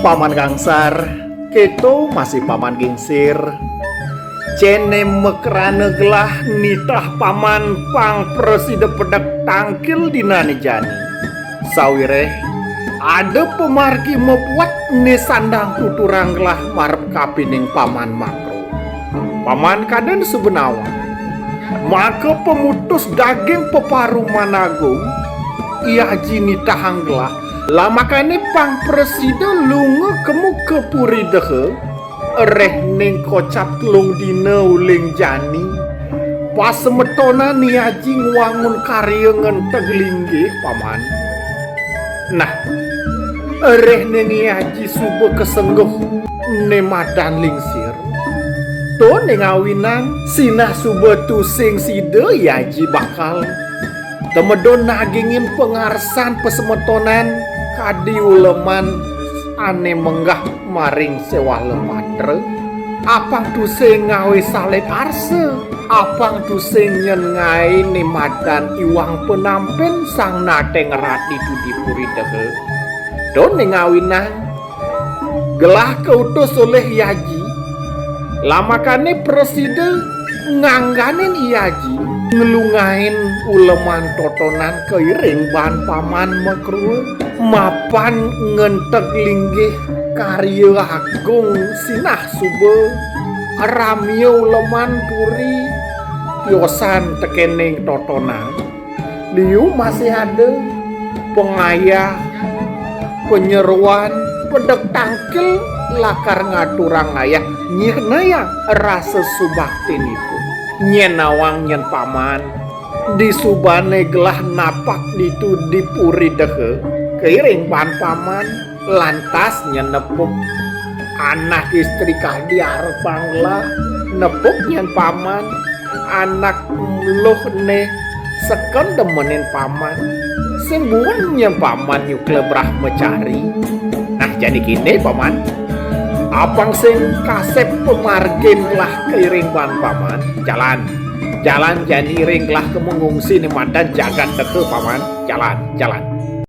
Paman Gangsar, keto masih paman gingsir. Cene mekrane gelah nitah paman pang preside pedek tangkil dinane jani. Sawireh ada pemargi membuat ne sandang tuturang gelah marep kapining paman makro. Paman kaden sebenawa. Maka pemutus daging peparu managung ia jini tahang gelah. Lah makane pang preside lunga kemu kepuri dehe reh ning kocap telung dina uling jani pas semetona niaji ngwangun karya ngenteg linggih paman. Nah reh niaji subuh kesengguh ne madan lingsir to ning awinan sinah subuh tusing side yaji bakal temedon nagingin pengarsan pesemetonan kadi uleman ane menggah maring sewah lematre apang tusing ngawe salet arse apang tusing nyen ngai ni madan iwang penampen sang nate ngerat itu dipuri dehe don ngawinan gelah keutus oleh yaji lamakane preside ngangganin yaji ngelungain uleman totonan keiring ban paman makruh mapan ngenteg linggih karya agung sinah sube ramya uleman puri tiosan tekening totonan liu masih ada pengayah penyeruan pedek tangkil lakar ngaturang ayah nyirnaya rasa subaktin itu nyenawang nyen paman di subane gelah napak ditu dipuri dehe keiring pan paman lantas nyenepuk anak istri kadi arep bangla nepuk nyen paman anak luh ne seken demenin paman sembuhan nyen paman yuk lebrah mencari. Nah jadi gini paman apang sing kasep pemargin lah keiring ban paman jalan jadi ring lah kemengungsi ni madan jagat deke paman jalan